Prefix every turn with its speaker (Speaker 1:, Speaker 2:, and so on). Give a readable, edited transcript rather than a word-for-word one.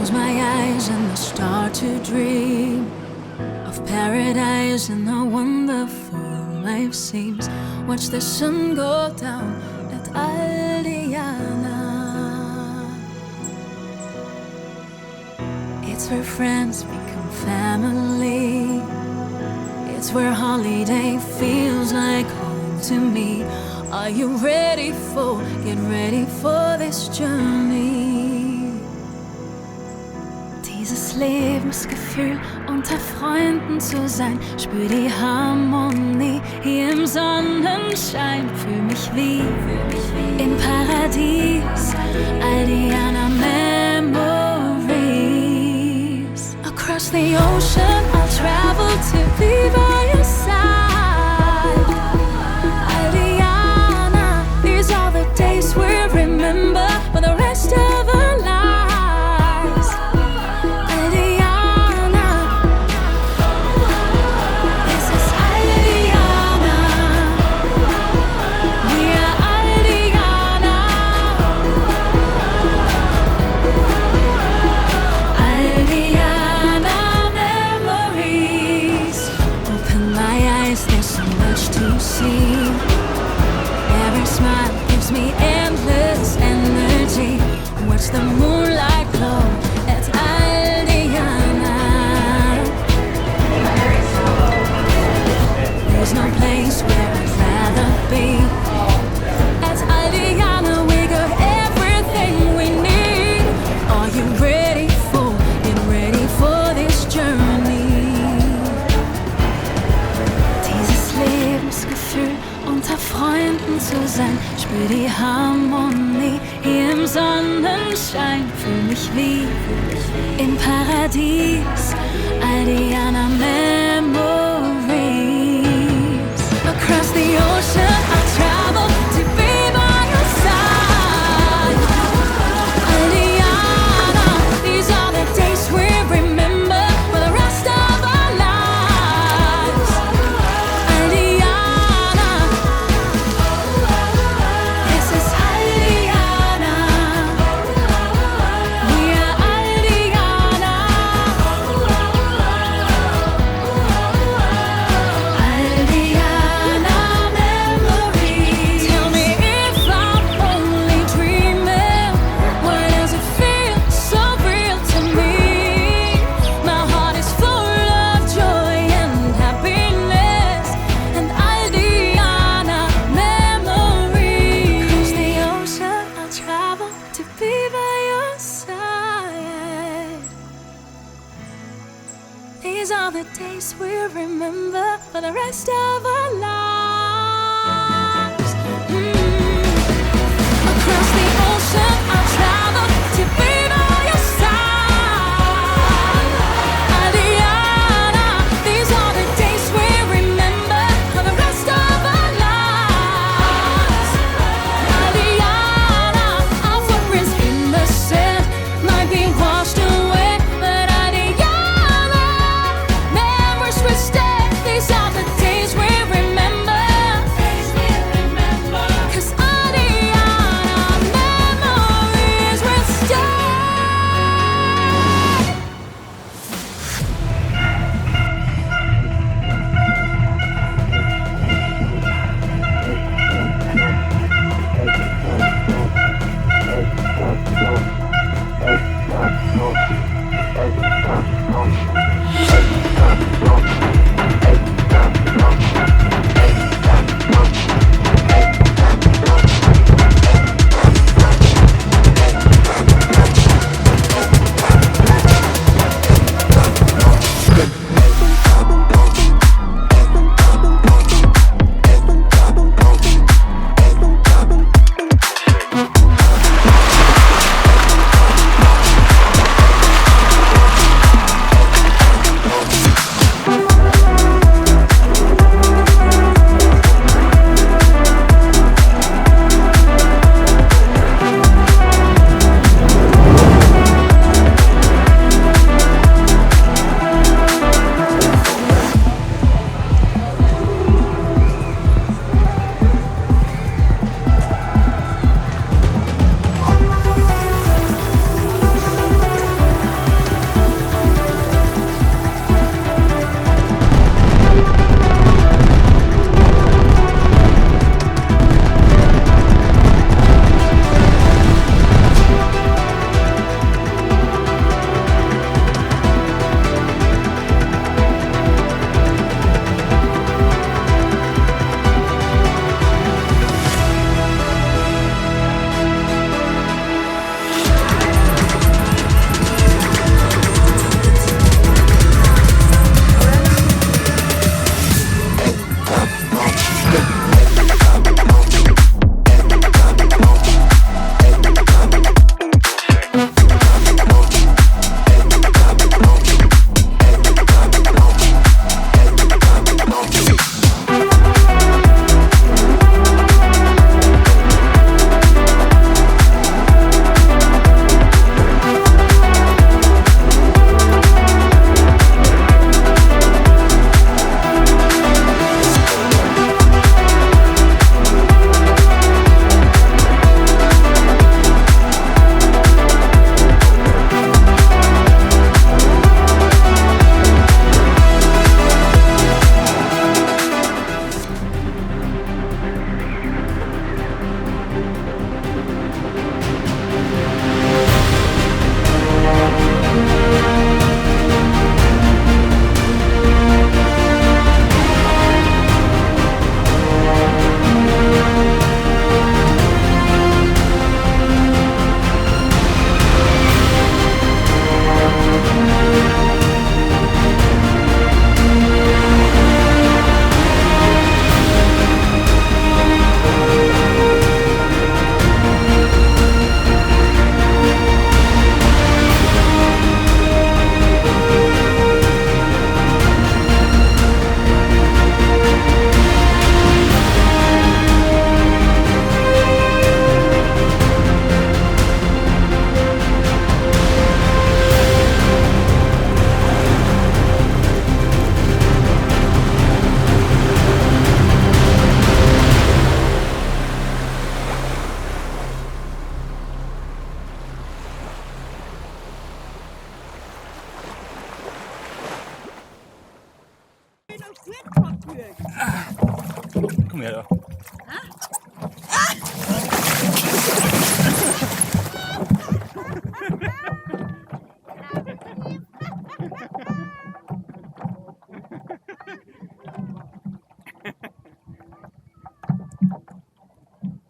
Speaker 1: close my eyes and I start to dream of paradise and how wonderful life seems. Watch the sun go down at Aldiana. It's where friends become family. It's where holiday feels like home to me. Are you ready for, get ready for this journey? Dieses Lebensgefühl, unter Freunden zu sein. Spür die Harmonie hier im Sonnenschein. Fühl mich wie im Paradies. Aldiana memories. Across the ocean I'll travel to be by your side. Aldiana, these are the days we'll remember for the rest of our lives. Aldiana, this is Aldiana. We are Aldiana. Aldiana memories. Open my eyes, there's so much to see. Every smile gives me endless energy. Watch the moonlight glow at Aldiana. There's no place where I'd rather be. At Aldiana we got everything we need. Are you ready for, get ready for this journey? Dieses Lebensgefühl, unter Freunden zu sein. Spür die Harmonie hier im Sonnenschein. Fühl mich wie im Paradies. Aldiana memories. Across the ocean I'll travel to be by your side. Aldiana, these are the days we remember for the rest of our lives. Aldiana, this is Aldiana. We are Aldiana. Aldiana memories. Tell me if I'm only dreaming. Why does it feel so real to me? My heart is full of joy and happiness. And Aldiana memories. Across the ocean I'll travel to be by your side. These are the days we'll remember for the rest of our lives. Across the ocean I'll travel to be by your side. Aldiana, these are the days we'll remember for the rest of our lives. Aldiana, our footprints in the sand might be washed away, but Aldiana, memories will stay. These are the days we remember
Speaker 2: yapmıyor.